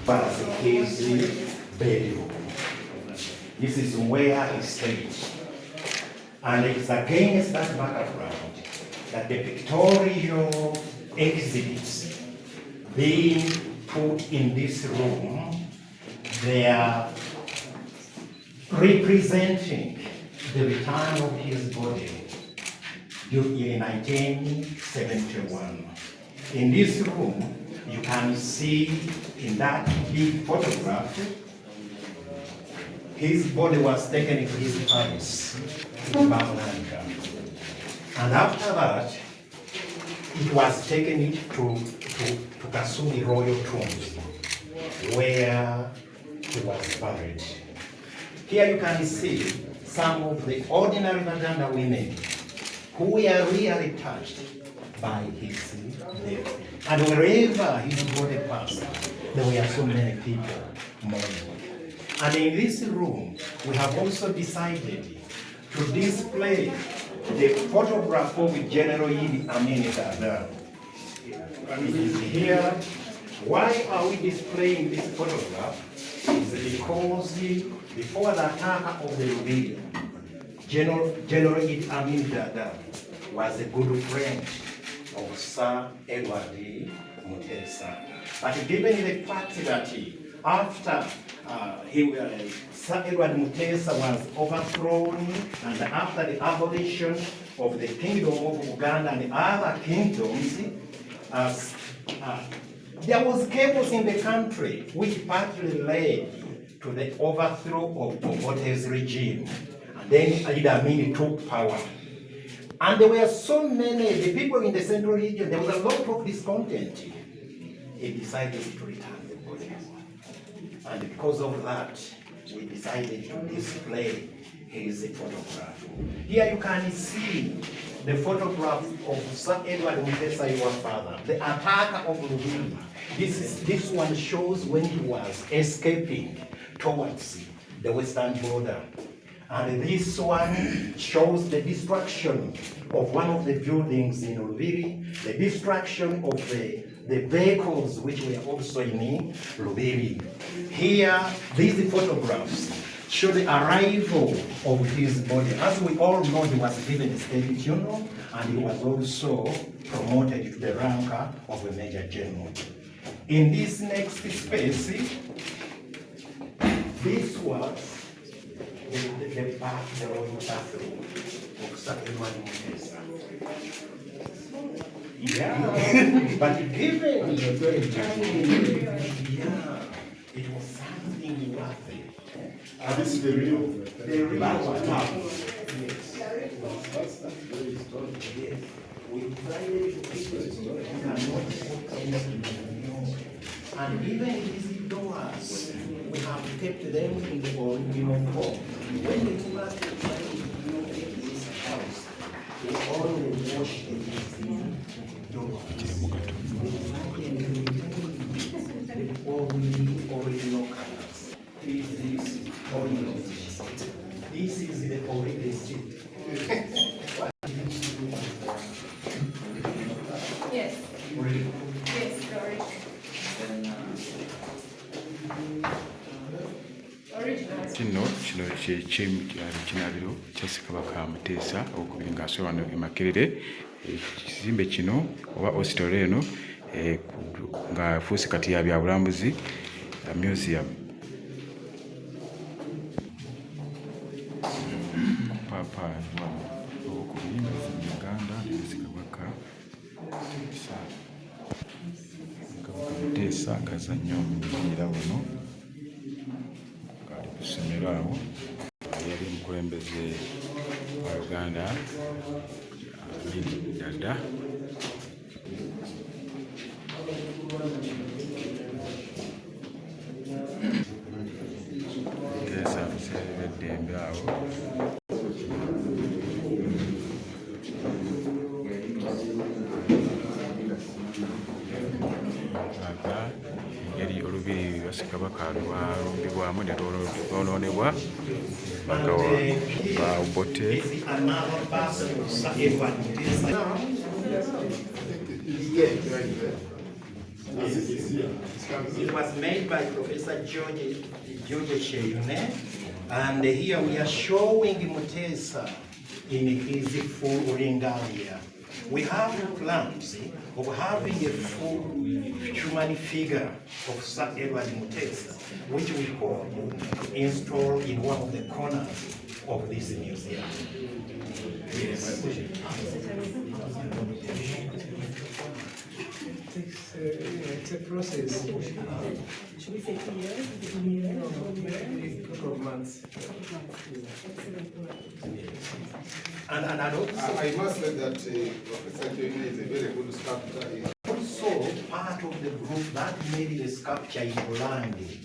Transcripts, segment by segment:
was his bedroom. This is where he stayed. And it's against that background that the pictorial exhibits being put in this room, they are representing the return of his body in 1971. In this room, you can see in that big photograph, his body was taken to his palace in Buganda. And after that, it was taken to Kasuli Royal Tombs, where he was buried. Here you can see some of the ordinary Buganda women who were really touched by his death. And wherever his body passed, there were so many people mourning. And in this room, we have also decided to display the photograph of General Idi Amin Dada. It is here. Why are we displaying this photograph? It's because before the attack of the Lubiri, General Idi Amin Dada was a good friend of Sir Edward Muteesa. But given the fact that after Sir Edward Muteesa was overthrown, and after the abolition of the Kingdom of Buganda and other kingdoms, there was chaos in the country, which partly led to the overthrow of Obote's regime. And then Idi Amin took power. And there were so many, the people in the central region, there was a lot of discontent. He decided to return the body. And because of that, we decided to display his photograph. Here you can see the photograph of Sir Edward Muteesa, your father, the attacker of Lubiri. This one shows when he was escaping towards the western border. And this one shows the destruction of one of the buildings in Lubiri, the destruction of the vehicles which were also in Lubiri. Here, these photographs show the arrival of his body. As we all know, he was given a state funeral, and he was also promoted to the rank of a major general. In this next space, this was the royal bathroom of Sir Edward Muteesa. Yeah, but given it was something worthy. This is the real one. Yes. That's very historic. Yes. We decided to keep it. And even these doors, we have kept them in the original form. When the tourists try to relocate this house, they always wash these doors. All the original colors. This is original. This is the original seat. Yes. Really? Yes, sorry. Kino ky'ekinabiro kya Ssekabaka Muteesa okubiri ng'asula wano e Makerere. Ekizimbe kino oba hositole eno ng'afuuse kati ya byabulambuzi museum. Papa okubiri nga Buganda Ssekabaka Muteesa ng'azannya omupiira wano. Ssomero awo yali mukulembeze wa Uganda Dada. Muteesa biseera by'eddembe awo. Yali olubiri lwa Ssekabaka lwalumbibwamu ne lwonoonebwa ba Obote. It was made by Professor George Cheyune, and here we are showing Muteesa in his full regalia. We have plans of having a full human figure of Sir Edward Muteesa, which we hope install in one of the corners of this museum. Yes. It's a process. Should we say 2 years? Maybe a couple of months. And also, I must say that Professor Joyner is a very good sculptor. also part of the group that made the sculpture in Buganda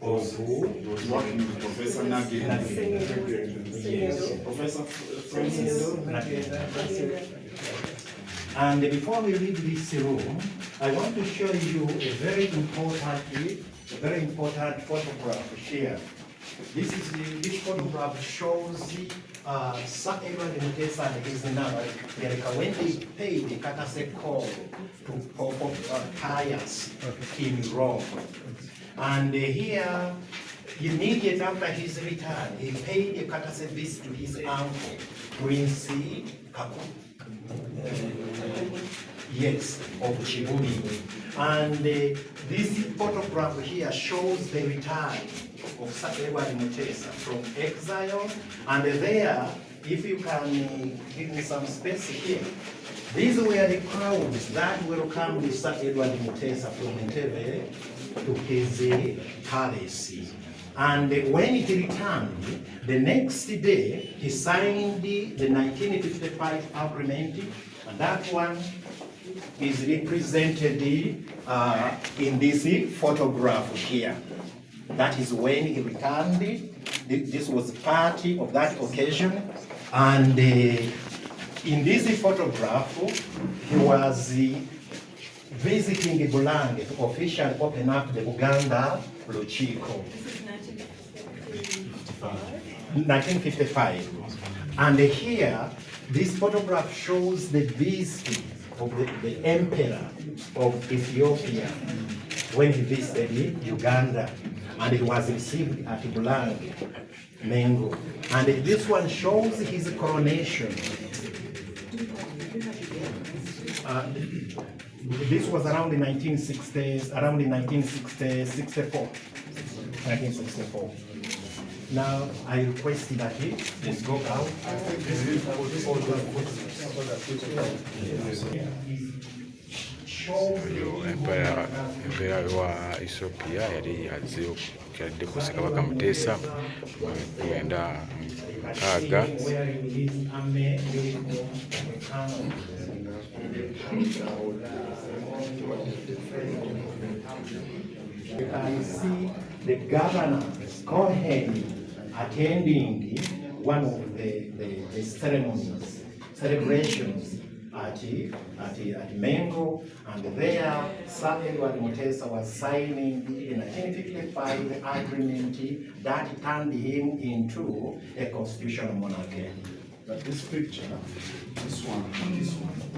of He was working with Professor Nagin. Yes. Professor Francis. And before we leave this room, I want to show you a very important photograph here. This photograph shows Sir Edward Muteesa and his nun when they paid the courtesy call to Pope Pius in Rome. And here, immediately after his return, he paid a courtesy visit to his uncle, Prince Kaku. Yes, of Chibuli. And this photograph here shows the return of Sir Edward Muteesa from exile. And there, if you can give me some space here, these were the crowds that welcomed Sir Edward Muteesa from Entebbe to his palace. And when he returned, the next day, he signed the 1955 agreement, and that one is represented in this photograph here. That is when he returned. This was part of that occasion. And in this photograph, he was visiting Bulanga to officially open up the Buganda Luchiko. 1955. And here, this photograph shows the visit of the emperor of Ethiopia when he visited Uganda, and it was received at Bulanga, Mengo. And this one shows his coronation. This was around the 1960s, around the 1964. 1964. Now, I request that you let's go out. Emperor wa Ethiopia yali azze okukyalidde ku Ssekabaka Muteesa mu 1956. You can see the governor Cohen attending one of the ceremonies, celebrations at Mengo, and there Sir Edward Muteesa was signing the 1955 agreement that turned him into a constitutional monarch. But this picture, this one,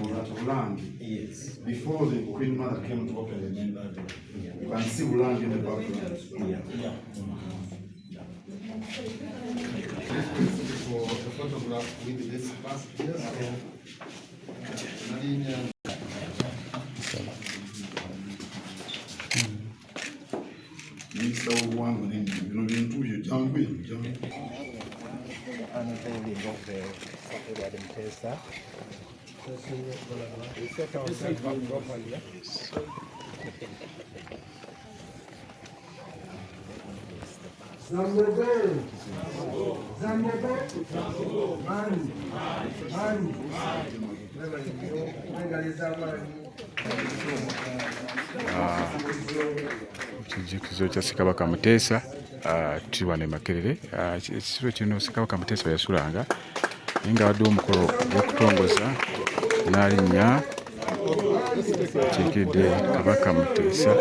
was at Ulang. Yes. Before the Queen Mother came to open the main library. You can see Ulang in the background. Yeah. For the photograph with this past, Unveiling of the Sir Edward Muteesa. Ekizikizo kya Ssekabaka Muteesa tuli wano e Makerere. Ekisiro kino Ssekabaka Muteesa bwe yasulanga naye nga awaddewo omukolo gw'okutongoza n'alinnya kiikidde Kabaka Muteesa.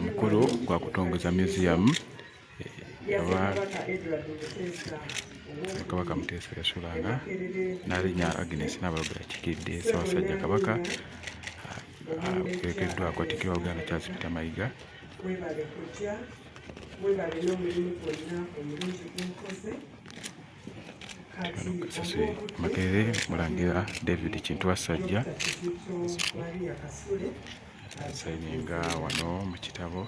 Mukolo gwa kutongoza museum Ssekabaka Edward Muteesa Ssekabaka Muteesa yasulanga n'alinnya Agnes Nabaloga yakikidde Ssaabasajja Kabaka ateekeddwa Katikkiro wa Buganda Charles Peter Mayiga. Webale kutya, webale n'omulimu gwonna omulungi gw'okoze. Makerere Mulangira David Kintu Wasajja sayininga wano mu kitabo.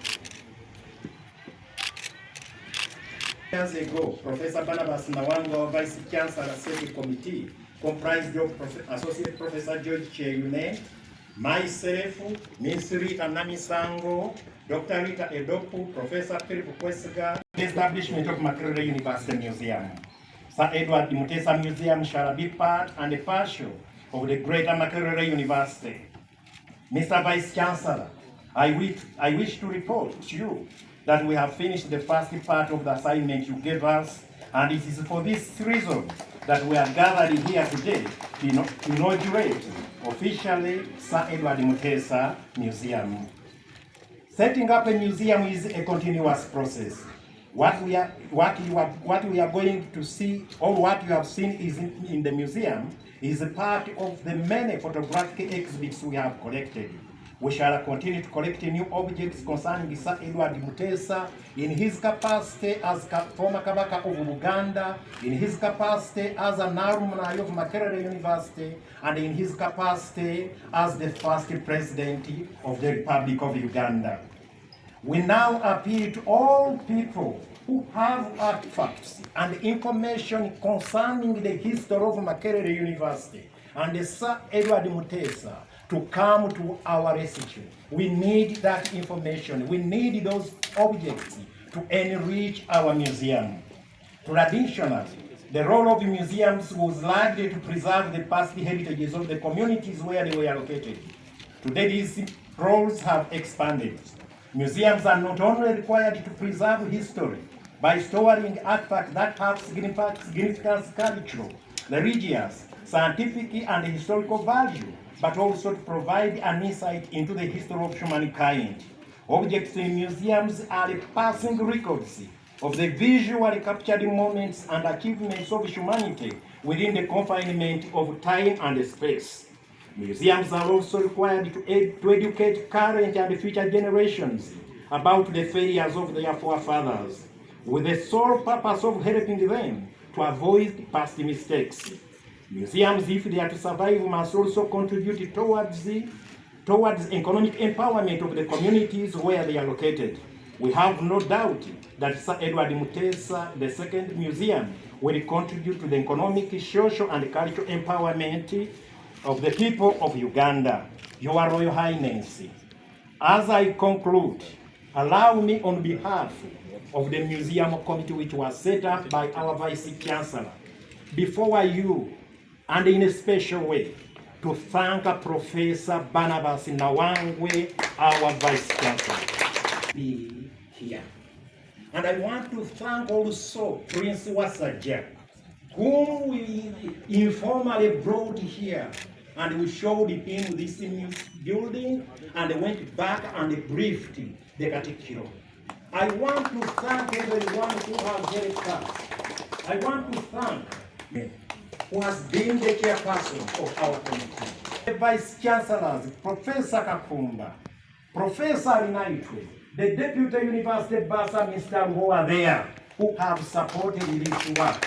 Years ago, Professor Barnabas Nawanga, Vice Chancellor Safety Committee, comprised of Associate Professor George Cheyune, myself, Ms. Rita Namisango, Dr. Rita Edopu, Professor Philip Kwesiga. The establishment of Makerere University Museum. Sir Edward Muteesa Museum shall be part and partial of the Greater Makerere University. Mr. Vice Chancellor, I wish to report to you that we have finished the first part of the assignment you gave us, and it is for this reason that we are gathering here today to inaugurate officially Sir Edward Muteesa Museum. Setting up a museum is a continuous process. What we are going to see, or what you have seen is in the museum, is a part of the many photographic exhibits we have collected. We shall continue to collect new objects concerning Sir Edward Muteesa in his capacity as former Kabaka of Buganda, in his capacity as an alumni of Makerere University, and in his capacity as the first president of the Republic of Uganda. We now appeal to all people who have artifacts and information concerning the history of Makerere University and Sir Edward Muteesa to come to our rescue. We need that information. We need those objects to enrich our museum. Traditionally, the role of museums was largely to preserve the past heritages of the communities where they were located. Today, these roles have expanded. Museums are not only required to preserve history by storing artifacts that have significant cultural, religious, scientific, and historical value, but also to provide an insight into the history of humankind. Objects in museums are passing records of the visually captured moments and achievements of humanity within the confinement of time and space. Museums are also required to educate current and future generations about the failures of their forefathers, with the sole purpose of helping them to avoid past mistakes. Museums, if they are to survive, must also contribute towards economic empowerment of the communities where they are located. We have no doubt that Sir Edward Muteesa II Museum will contribute to the economic, social, and cultural empowerment of the people of Uganda. Your Royal Highness, as I conclude, allow me on behalf of the museum committee which was set up by our Vice Chancellor, before you, and in a special way, to thank Professor Barnabas Nawangwe, our Vice Chancellor, be here. And I want to thank also Prince Wasajja, whom we informally brought here, and we showed him this new building, and went back and briefed the Katikkiro. I want to thank everyone who has helped us. I want to thank who has been the chairperson of our committee. The Vice Chancellors, Professor Kakumba, Professor Inaitwe, the Deputy University Bursar, Mr. who are there, who have supported this work.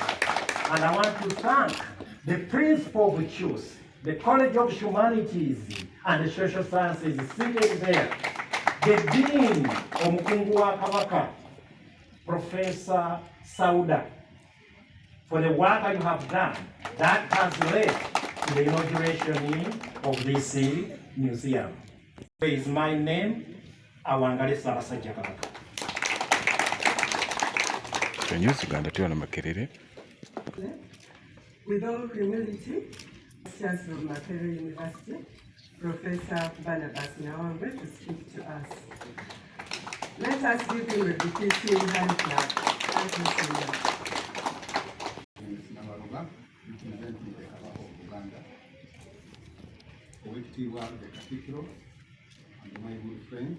And I want to thank the Principal of Choose, the College of Humanities and Social Sciences seated there, the Dean of Obwakabaka, Professor Sauda, for the work you have done that has led to the inauguration of this museum. Is my name, Awangale Ssaabasajja Kabaka. Uganda tuwa na Makerere. With all humility, Chancellor of Makerere University, Professor Barnabas Nawangwe to speak to us. Let us give him a befitting hand clap. Thank you so much. Ssekabaka, representing the Kabaka of Buganda, Obwakabaka Edward and my good friend,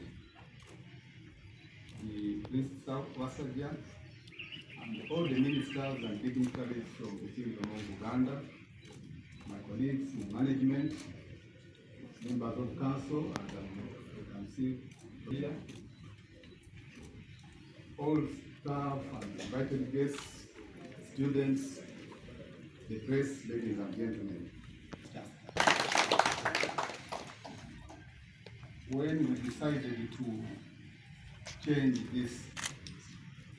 the Prince Wasajja, and all the ministers and dignitaries from the Kingdom of Buganda, my colleagues in management, members of council, and you can see here, all staff and invited guests, students, the press, ladies and gentlemen. When we decided to change this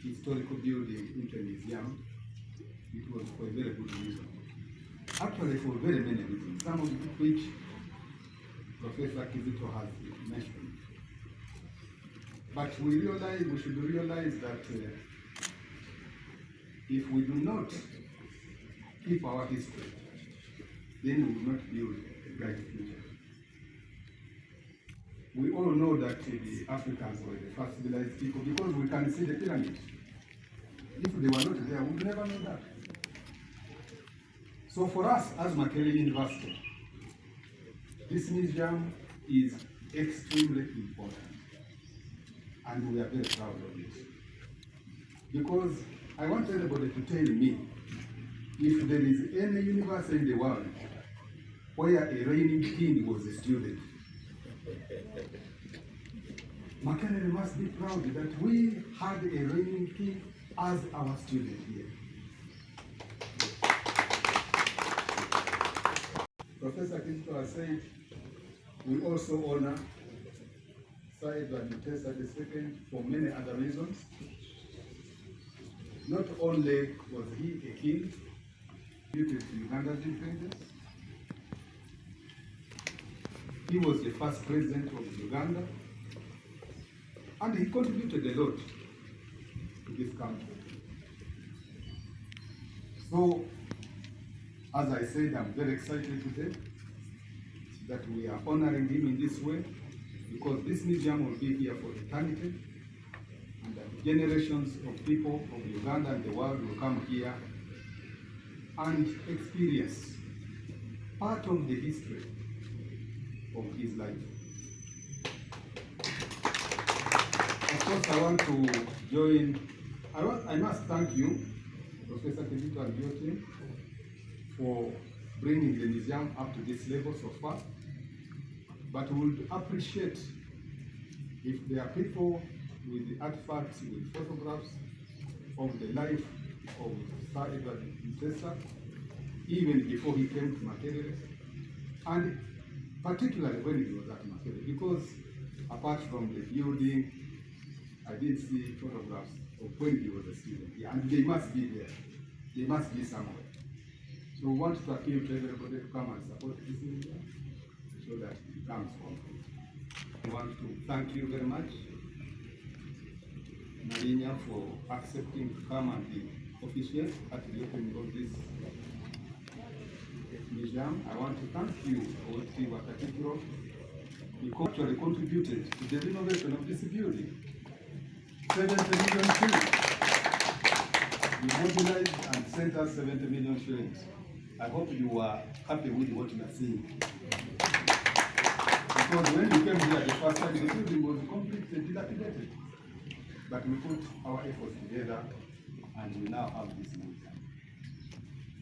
historical building into a museum, it was for a very good reason. Actually, for very many reasons, some of which Professor Kizito has mentioned. But we should realize that if we do not keep our history, then we will not build a bright future. We all know that the Africans were the first civilized people because we can see the pyramids. If they were not there, we would never know that. So for us as Makerere University, this museum is extremely important, and we are very proud of it. Because I want everybody to tell me if there is any university in the world where a reigning king was a student. Makerere must be proud that we had a reigning king as our student here. Professor Kizito has said we also honor Sir Edward Muteesa II for many other reasons. Not only was he a king, due to Uganda's independence, he was the first president of Uganda, and he contributed a lot to this country. So, as I said, I'm very excited today that we are honoring him in this way, because this museum will be here for eternity, and that generations of people of Uganda and the world will come here and experience part of the history of his life. Of course, I want to join. I must thank you, Professor Kizito and your team, for bringing the museum up to this level so far. But we would appreciate if there are people with the artifacts, with photographs of the life of Sir Edward Muteesa, even before he came to Makerere, and particularly when he was at Makerere, because apart from the building, I did see photographs of when he was a student here, and they must be there. They must be somewhere. So we want to appeal to everybody to come and support this museum so that it becomes complete. I want to thank you very much, Marinia, for accepting to come and be official at the opening of this museum. I want to thank you, Obwakabaka Edward, because you actually contributed to the renovation of this building. 70 million shillings. You mobilized and sent us 70 million shillings. I hope you are happy with what you are seeing. Because when you came here the first time, the building was completely dilapidated. But we put our efforts together and we now have this museum.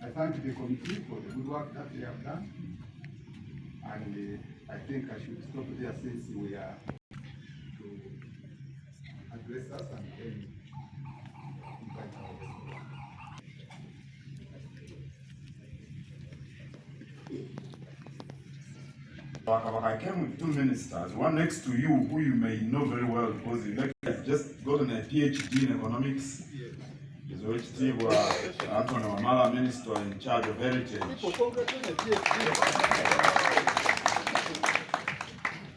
I thank the committee for the good work that they have done. And I think I should stop there since we are to address us and then invite our guests. I came with two ministers, one next to you, who you may know very well because he has just gotten a PhD in economics. He's Obwakabaka Anthony Wamala, minister in charge of heritage.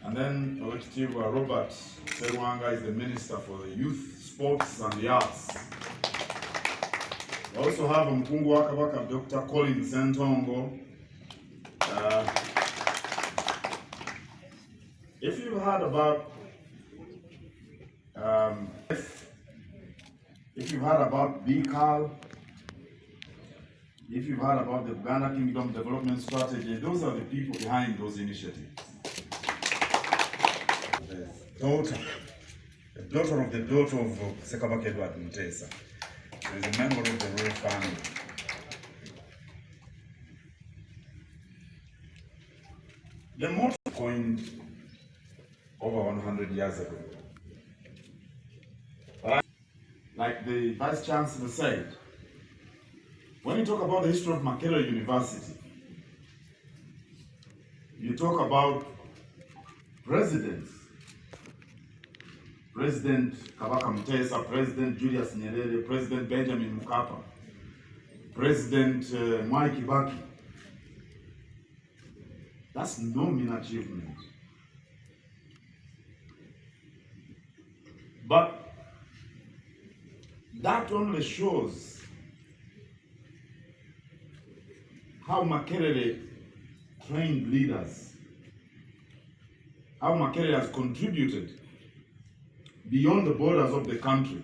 And then Obwakabaka Robert Serwanga is the minister for the youth, sports and the arts. We also have Mkungu wa Kabaka, Dr. Colin Sentongo. If you've heard about if you've heard about BCAL, if you've heard about the Buganda Kingdom Development Strategy, those are the people behind those initiatives. The daughter of Ssekabaka Edward Muteesa, who is a member of the royal family. The motto coined over 100 years ago. But like the Vice Chancellor said, when you talk about the history of Makerere University, you talk about presidents. President Ssekabaka Muteesa, President Julius Nyerere, President Benjamin Mkapa, President Mweyabeeranga. That's no mean achievement. But that only shows how Makerere trained leaders, how Makerere has contributed beyond the borders of the country.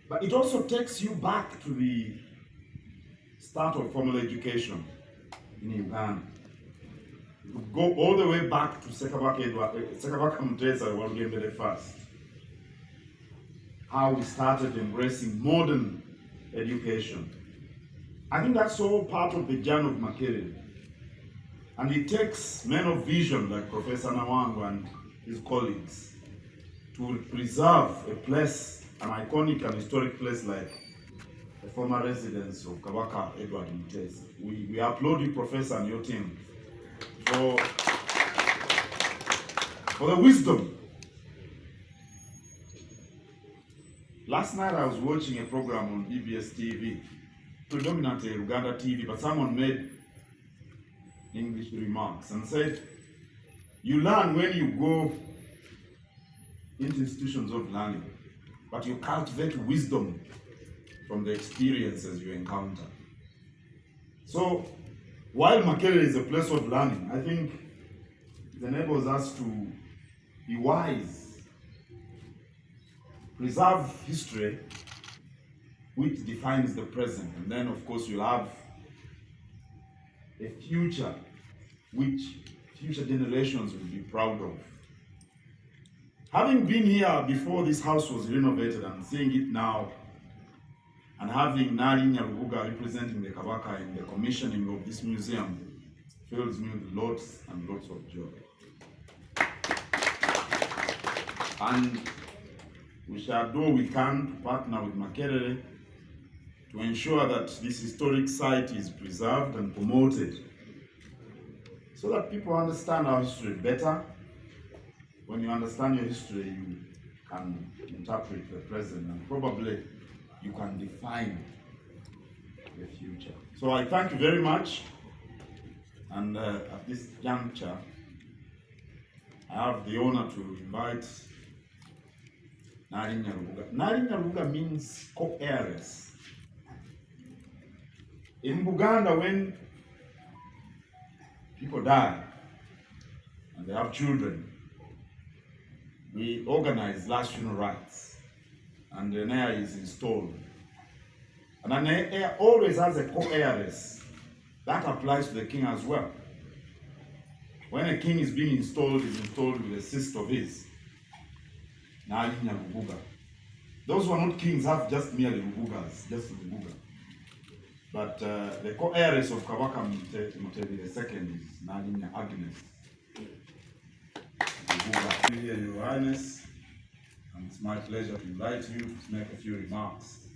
But it also takes you back to the start of formal education in Uganda. You go all the way back to Ssekabaka Muteesa first. How we started embracing modern education. I think that's all part of the journey of Makerere. And it takes men of vision like Professor Nawango and his colleagues to preserve a place, an iconic and historic place like the former residence of Ssekabaka Edward Muteesa. We applaud you, Professor, and your team for the wisdom. Last night I was watching a program on BBS TV, predominantly Uganda TV, but someone made English remarks and said, you learn when you go into institutions of learning, but you cultivate wisdom from the experiences you encounter. So, while Makerere is a place of learning, I think it enables us to be wise, preserve history, which defines the present, and then of course you'll have a future which future generations will be proud of. Having been here before this house was renovated and seeing it now, and having Nari Nyarubuga representing the Kabaka in the commissioning of this museum fills me with lots and lots of joy. And we shall do what we can to partner with Makerere to ensure that this historic site is preserved and promoted so that people understand our history better. When you understand your history, you can interpret the present and probably you can define the future. So I thank you very much. And at this juncture, I have the honor to invite Nari Nyarubuga. Nari Nyarubuga means co-heiress. In Buganda, when people die and they have children, we organize last funeral rites, and an heir is installed. And an heir always has a co-heiress. That applies to the king as well. When a king is being installed, he's installed with a sister of his. Nari Nyarubuga. Those who are not kings have just merely Rubugas, just Rubuga. But the co-heiress of Ssekabaka Muteesa II is Nari Agnes. Here, Your Highness, and it's my pleasure to invite you to make a few remarks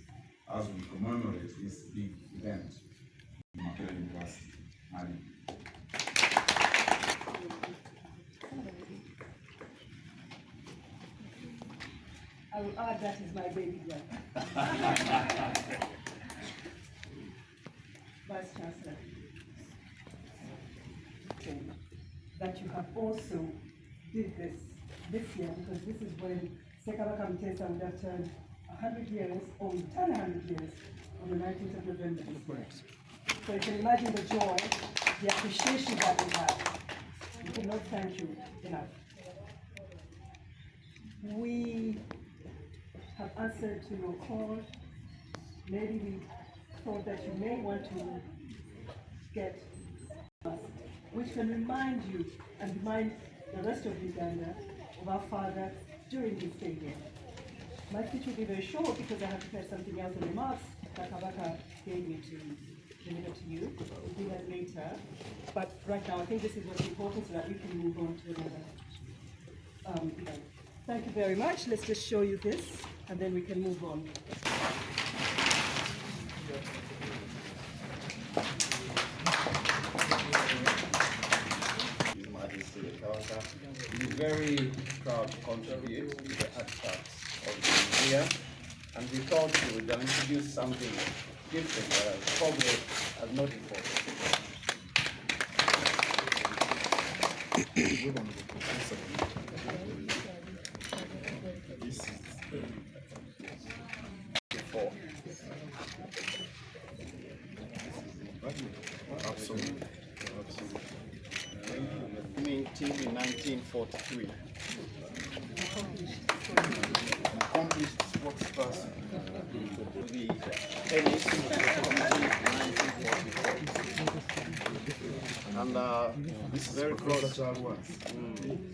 as we commemorate this big event in Makerere University. I will add that is my baby girl. Vice Chancellor, that you have also did this year, because this is when Ssekabaka Muteesa would have turned 100 years, or would turn 100 years, on the 19th of November. So you can imagine the joy, the appreciation that we have. We could not thank you enough. We have answered to your call. Maybe we thought that you may want to get us, which can remind you and remind the rest of Uganda of our father during his stay here. My speech will be very short because I have prepared something else in remarks that Kabaka gave me to deliver to you. We'll do that later. But right now, I think this is what's important so that we can move on to another event. Thank you very much. Let's just show you this and then we can move on. His Majesty the Ssekabaka is very proud to contribute to the artifacts of the museum, and we thought we would introduce something different that probably has not before. Absolutely. Team in 1943. Accomplished sports person. The tennis committee in 1944. And this is very close.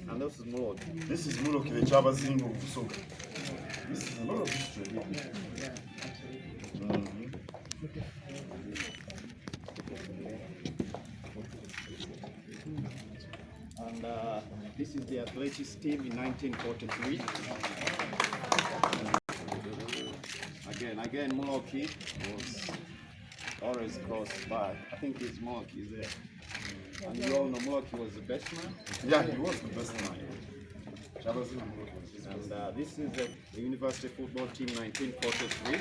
And this is Mulot. This is Mulot, the Chaba Zingo Soka. This is a lot of history. And this is the athletics team in 1943. Again, Muloki was always close by. I think his Muloki is there. And you all know Muloki was the best man? Yeah, he was the best man. Chaba Zingo Mulot was his best. And this is the university football team 1943.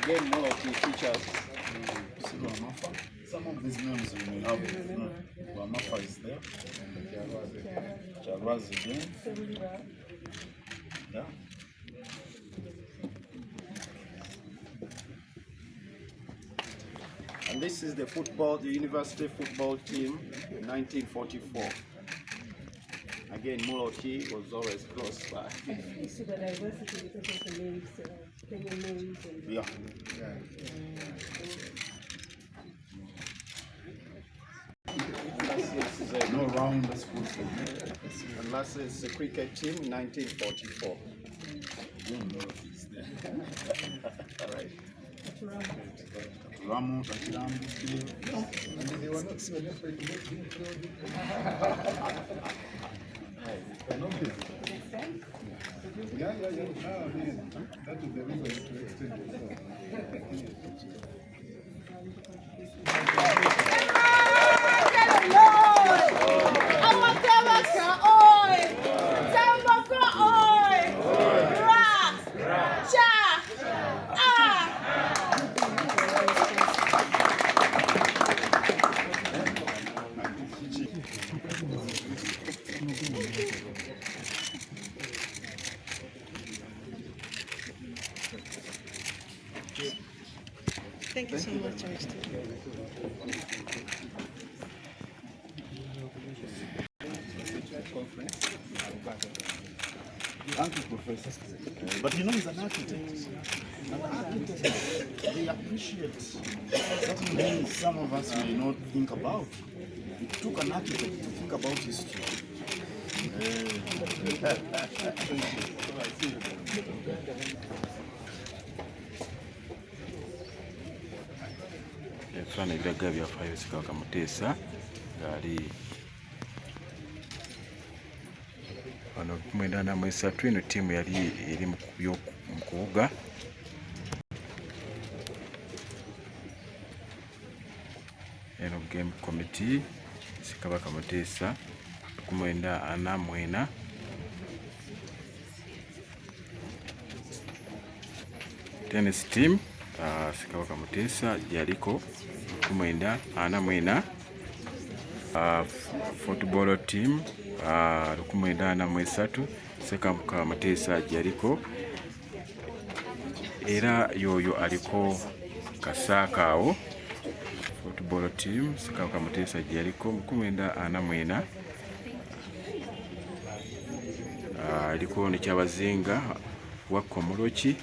Again, Muloki features. Some of these names you may have, Wamafa is there. Jawaz again. Yeah. And this is the university football team in 1944. Again, Muloti was always close by. You see the diversity because of the names, Kenyan names. Yeah. No round sports. And last is the cricket team in 1944. All right. Ramo, Takirambi. And they were not selected to make him Yeah. That is the reason to extend Thank you so much, Mr. Thank you, Professor. But you know, he's an architect. An architect, they appreciate certain things some of us may not think about. It took an architect to think about history. ebifaananyi byagga byafaayo Ssekabaka Muteesa ng'ali wano 1993. Eno ttiimu yali eri mu kuwuga. Eno game committee Ssekabaka Muteesa 1944. Tennis team Ssekabaka Muteesa yaliko 1944. Football team 1943 Ssekabaka Muteesa yaliko, era yoyo aliko kasaakaawo football team Ssekabaka Muteesa gye yaliko 1944. Aliko ne kyabazinga wa Komoloki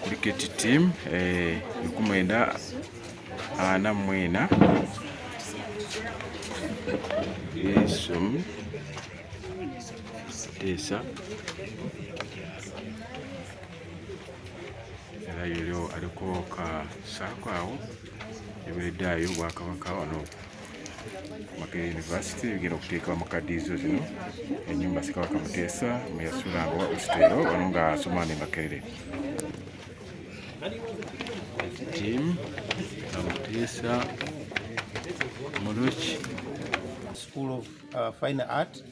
cricket team 1944. Yesu Muteesa era yero aliko ka saako awo ebireddayo Obwakabaka wano Makerere University bigenda okuteeka mu kaddiyizo zino ennyumba Ssekabaka Muteesa mwe yasulanga wa Ostero wano nga asoma ne Makerere team Muteesa Moloki School of Fine Art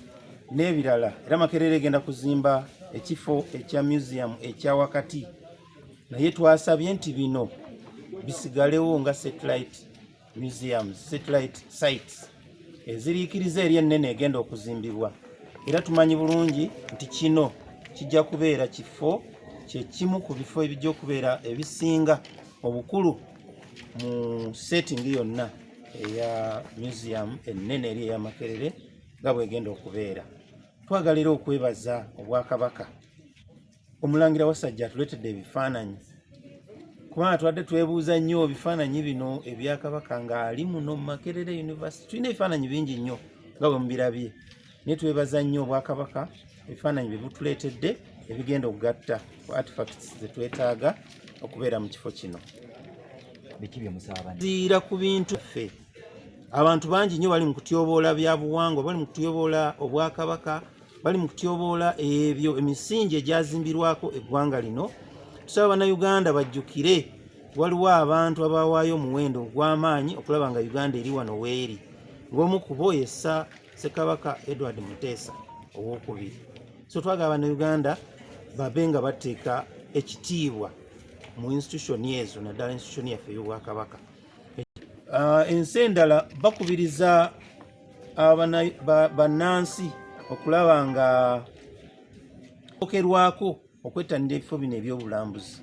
n'ebirala era Makerere egenda kuzimba ekifo ekya museum ekya wakati naye twasabye nti bino bisigalewo nga satellite museums, satellite sites eziriikiriza eri ennene egenda okuzimbibwa era tumanyi bulungi nti kino kijja kubeera kifo kyekimu ku bifo ebijja okubeera ebisinga obukulu mu setting yonna eya museum ennene eri eya Makerere nga bwegenda okubeera. Twagala era okwebaza Obwakabaka Omulangira Wasajja atuleetedde ebifaananyi kubanga twadde twebuuza nnyo ebifaananyi bino ebya Kabaka ng'ali muno mu Makerere University. Tulina ebifaananyi bingi nnyo nga bwe mubirabye naye twebaza nnyo Obwakabaka ebifaananyi bye butuleetedde ebigenda okugatta ku artifacts ze twetaaga okubeera mu kifo kino. Ziira ku bintu ffe abantu bangi nnyo bali mu kutyoboola bya buwangwa, bali mu kutyoboola Obwakabaka, bali mu kutyoboola ebyo emisingi egyazimbirwako eggwanga lino. Tusaba bannayuganda bajjukire waliwo abantu abawaayo omuwendo ogw'amaanyi okulaba nga Uganda eri wano weeri, ng'omu ku bo yessa Ssekabaka Edward Muteesa II. So twagala bannayuganda babe nga bateeka ekitiibwa mu institution ezo naddala institution yaffe y'Obwakabaka. Ensi endala bakubiriza bannansi okulaba nga okerwako okwettanira ebifo bino ebyobulambuzi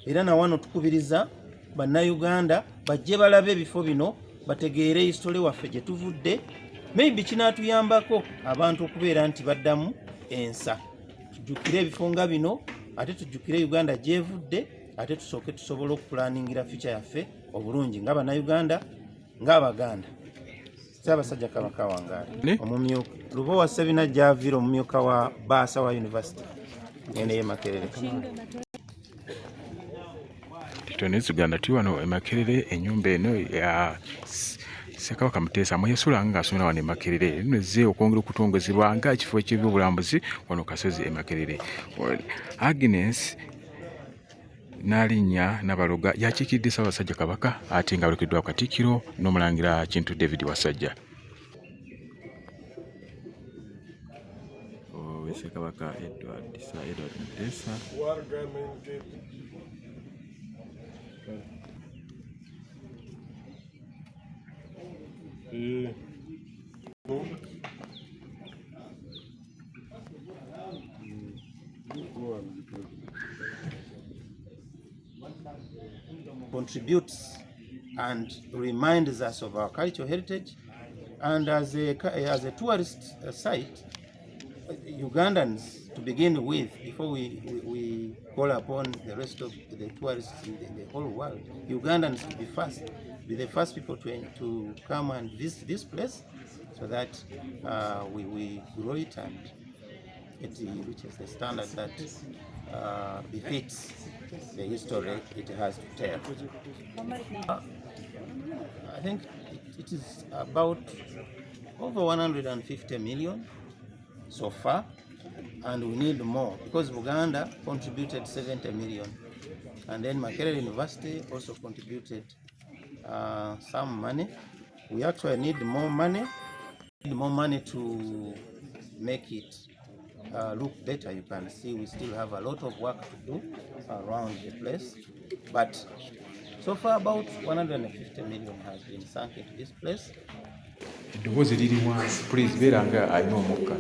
era na wano tukubiriza bannayuganda bajje balabe ebifo bino bategeere history waffe gye tuvudde, maybe kinaatuyambako abantu okubeera nti baddamu ensa. Tujjukire ebifo nga bino ate tujjukire Uganda gyevudde ate tusooke tusobole okupulaningira future yaffe obulungi nga bannayuganda ng'Abaganda. Ssaabasajja Kabaka wangaale omumyuka Lubowa Sebina Javira omumyuka wa Baasa wa University ene Makerere. Tutoneze Uganda tuli wano Makerere ennyumba eno ya Ssekabaka Muteesa mwe yasulanga ng'asomera wano Makerere nezze okwongera okutongozebwa nga ekifo ky'ebyobulambuzi wano Kasozi Makerere. Agnes Nalinnya Nabaloga yakiikiridde Ssaabasajja Kabaka ate nga alokeddwa Katikkiro n'Omulangira Kintu David Wasajja. Ssekabaka Edward Muteesa contributes and reminds us of our cultural heritage, and as a tourist site, Ugandans to begin with, before we call upon the rest of the tourists in the whole world, Ugandans will be the first people to come and visit this place, so that we grow it and it reaches the standard that befits the history it has to tell. I think it is about over 150 million so far, and we need more because Buganda contributed 70 million, and then Makerere University also contributed some money. We actually need more money to make it look better. You can see we still have a lot of work to do around the place, but so far about 150 million has been sunk into this place. Eddoboozi liri wansi, please beera nga alina omukka.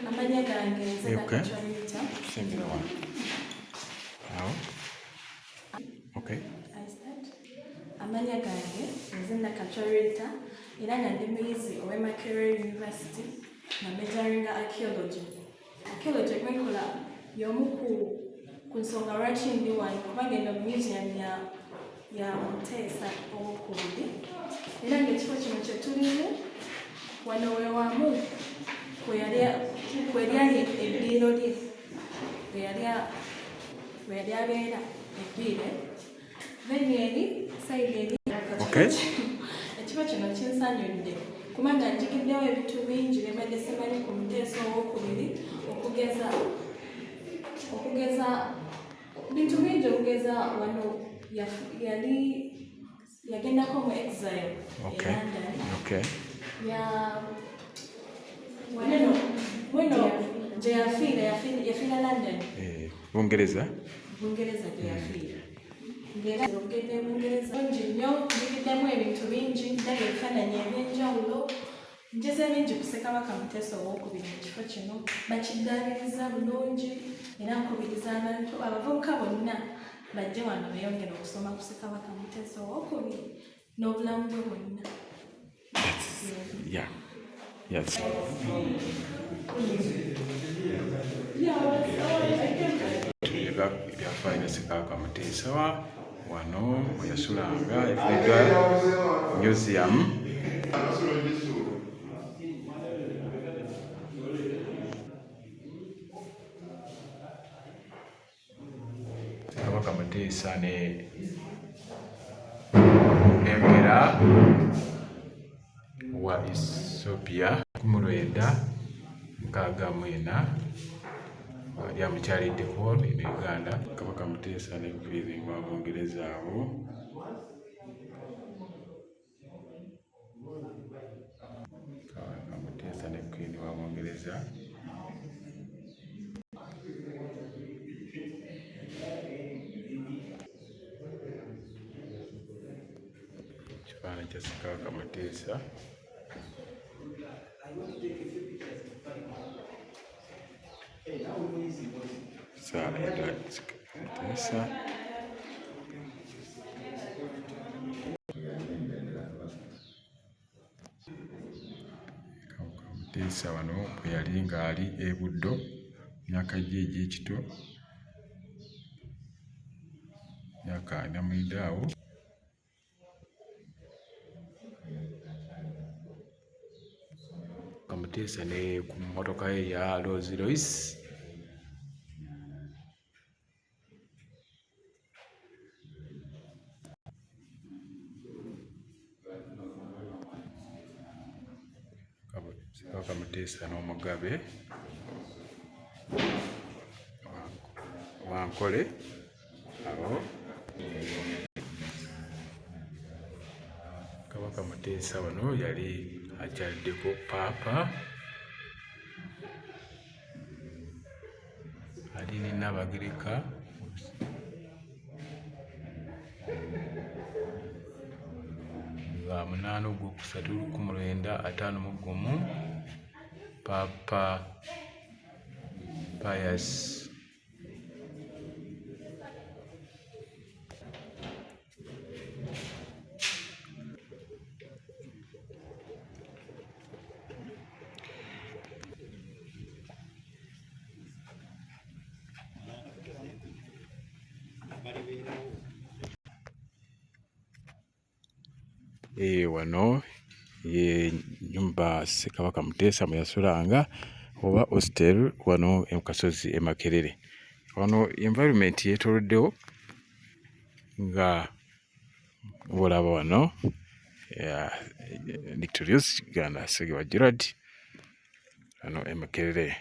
Amanya gange nze Okay. Sembera wano. Amanya gange nzina Kacharita era nga ndi muyizi owe Makerere University na majoringa archaeology. Archaeology kwenkola y'omu ku nsonga lwaki ndi wano kubanga eno museum ya Muteesa II. Era ng'ekifo kino kye tulimu wano we wamu kweryali eddiiro lye we yali abeera eddiire. Then eri sayidi eri ekifo kino kinsanyudde kubanga njigiddewo ebintu bingi bye mbadde simanyi ku Muteesa II okugeza bintu bingi okugeza wano yagendako mu exile e London. Weno gye yafiira London. Bungereza gye yafiira. Ng'era ogedde Bungereza bungi nnyo, njigiddemu ebintu bingi, ndaba ebifaananyi eby'enjawulo. Njeze bingi ku Ssekabaka Muteesa II mu kifo kino, bakiddaabiriza bulungi era nkubiriza abantu abavubuka bonna bajje wano beeyongere okusoma ku Ssekabaka Muteesa II n'obulamu bwe bwonna. Ebyafaayo Ssekabaka Muteesa wano mwe yasulanga ebifaananyi museum. Ssekabaka Muteesa ne Emperor wa Ethiopia 1964 lyamukyaliddeko eno Uganda. Kabaka Muteesa ne kufiirizibwa Abongereza abo. Kabaka Muteesa ne kufiirizibwa Abongereza. Ekifaananyi kya Ssekabaka Muteesa. Edward Muteesa. Kabaka Muteesa wano bwe yali ng'ali e Buddo myaka gye egy'ekito, myaka 40 awo. Kabaka Muteesa ne ku mmotoka ye ya Rolls Royce. Ssekabaka Muteesa n'omugabe Wankole awo. Kabaka Muteesa wano yali akyaliddeko Paapa ali ne Nnabagirika lwa 8/3/1951 Paapa Pius wano ye nyumba Ssekabaka Muteesa mwe yasulanga oba hostel wano mu Kasozi e Makerere. Wano environment yeetooloddewo nga olaba wano Victorious Uganda Ssekabaka Edward wano e Makerere.